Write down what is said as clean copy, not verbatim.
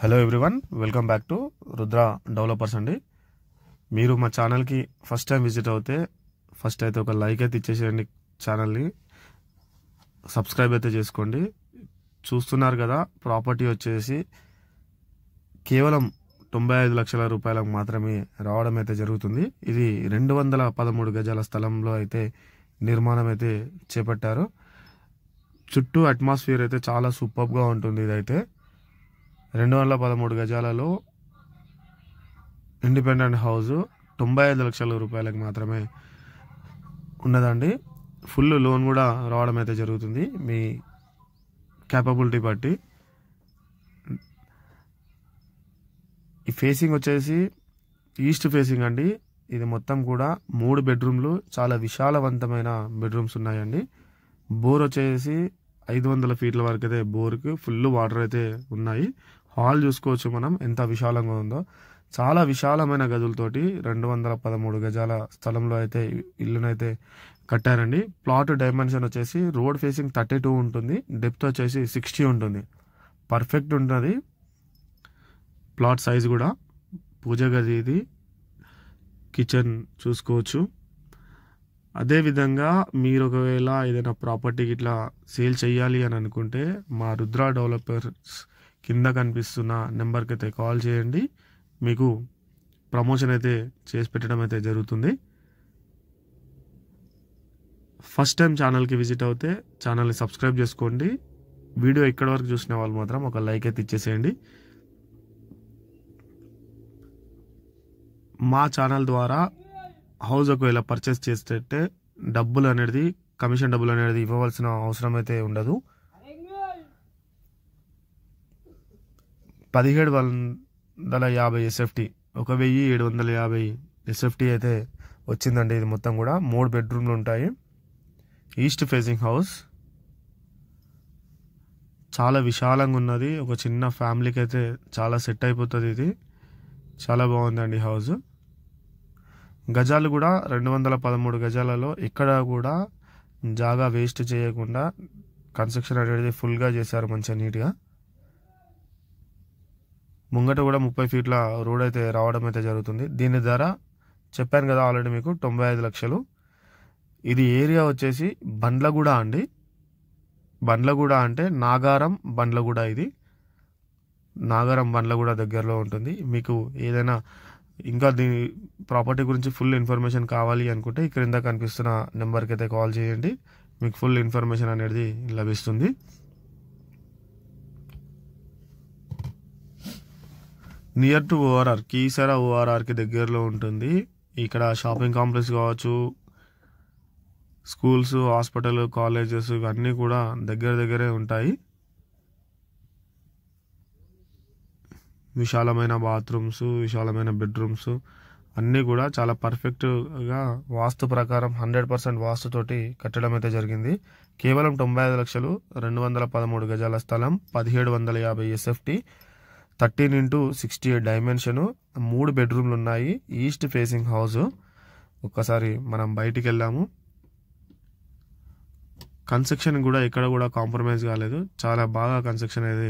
Hello everyone, welcome back to Rudra developers అండి. మీరు మా ఛానల్కి ఫస్ట్ టైం విజిట్ అవుతే ఫస్ట్ అయితే ఒక లైక్ అయితే ఇచ్చేసేయండి, ఛానల్ని సబ్స్క్రైబ్ అయితే చేసుకోండి. చూస్తున్నారు కదా, ప్రాపర్టీ వచ్చేసి కేవలం 95 లక్షల రూపాయలకు మాత్రమే రావడం అయితే జరుగుతుంది. ఇది 213 గజాల స్థలంలో అయితే నిర్మాణం అయితే చేపట్టారు. చుట్టూ అట్మాస్ఫియర్ అయితే చాలా సూపర్గా ఉంటుంది. ఇదైతే 213 గజాలలో ఇండిపెండెంట్ హౌస్ 95 లక్షల రూపాయలకు మాత్రమే ఉన్నదండి. ఫుల్ లోన్ కూడా రావడం అయితే జరుగుతుంది మీ క్యాపబిలిటీ బట్టి. ఈ ఫేసింగ్ వచ్చేసి ఈస్ట్ ఫేసింగ్ అండి. ఇది మొత్తం కూడా 3 బెడ్రూమ్లు, చాలా విశాలవంతమైన బెడ్రూమ్స్ ఉన్నాయండి. బోర్ వచ్చేసి 500 ఫీట్ల వరకు అయితే బోర్కి ఫుల్ వాటర్ అయితే ఉన్నాయి. హాల్ చూసుకోవచ్చు మనం ఎంత విశాలంగా ఉందో. చాలా విశాలమైన గదులతోటి 213 గజాల స్థలంలో అయితే ఇల్లునైతే కట్టారండి. ప్లాట్ డైమెన్షన్ వచ్చేసి రోడ్ ఫేసింగ్ 32 ఉంటుంది, డెప్త్ వచ్చేసి 60 ఉంటుంది. పర్ఫెక్ట్ ఉంటుంది ప్లాట్ సైజ్ కూడా. పూజ గది ఇది, కిచెన్ చూసుకోవచ్చు. అదేవిధంగా మీరు ఒకవేళ ఏదైనా ప్రాపర్టీకి ఇట్లా సేల్ చేయాలి అని అనుకుంటే మా రుద్ర డెవలపర్స్ కింద కనిపిస్తున్న నెంబర్కి అయితే కాల్ చేయండి. మీకు ప్రమోషన్ అయితే చేసి పెట్టడం అయితే జరుగుతుంది. ఫస్ట్ టైం ఛానల్కి విజిట్ అవుతే ఛానల్ని సబ్స్క్రైబ్ చేసుకోండి. వీడియో ఇక్కడ వరకు చూసిన వాళ్ళు మాత్రం ఒక లైక్ అయితే ఇచ్చేసేయండి. మా ఛానల్ ద్వారా హౌస్ ఒకవేళ పర్చేస్ చేస్తే కమిషన్ డబ్బులు అనేది ఇవ్వవలసిన అవసరం అయితే ఉండదు. 1750 SFT, 1750 SFT అయితే వచ్చిందండి. ఇది మొత్తం కూడా 3 బెడ్రూమ్లు ఉంటాయి. ఈస్ట్ ఫేసింగ్ హౌస్ చాలా విశాలంగా ఉన్నది. ఒక చిన్న ఫ్యామిలీకి అయితే చాలా సెట్ అయిపోతుంది. ఇది చాలా బాగుందండి హౌస్. గజాలు కూడా 213 గజాలలో ఎక్కడ కూడా జాగా వేస్ట్ చేయకుండా కన్స్ట్రక్షన్ అనేది ఫుల్గా చేశారు, మంచిగా నీట్గా. ముంగట కూడా 30 ఫీట్ల రోడ్ అయితే రావడం అయితే జరుగుతుంది. దీని ధర చెప్పాను కదా ఆల్రెడీ మీకు, 95 లక్షలు. ఇది ఏరియా వచ్చేసి బండ్లగూడ అండి. బండ్లగూడ అంటే నాగారం బండ్లగూడ. ఇది నాగారం బండ్లగూడ దగ్గరలో ఉంటుంది. మీకు ఏదైనా ఇంకా దీని ప్రాపర్టీ గురించి ఫుల్ ఇన్ఫర్మేషన్ కావాలి అనుకుంటే ఈ క్రింద కనిపిస్తున్న నెంబర్కి అయితే కాల్ చేయండి. మీకు ఫుల్ ఇన్ఫర్మేషన్ అనేది లభిస్తుంది. నియర్ టు ORR, కీసర ORRకి దగ్గరలో ఉంటుంది. ఇక్కడ షాపింగ్ కాంప్లెక్స్ కావచ్చు, స్కూల్స్, హాస్పిటల్, కాలేజెస్ ఇవన్నీ కూడా దగ్గరే ఉంటాయి. విశాలమైన బాత్రూమ్స్, విశాలమైన బెడ్రూమ్స్ అన్నీ కూడా చాలా పర్ఫెక్ట్గా వాస్తు ప్రకారం 100% వాస్తుతోటి కట్టడం అయితే జరిగింది. కేవలం 95 లక్షలు, 213 గజాల స్థలం, 1750 SFT, 13x68 డైమెన్షను, 3 బెడ్రూమ్లు ఉన్నాయి. East facing house. ఒక్కసారి మనం బయటికి వెళ్ళాము. కన్స్ట్రక్షన్ కూడా ఎక్కడ కూడా కాంప్రమైజ్ కాలేదు. చాలా బాగా కన్స్ట్రక్షన్ అయితే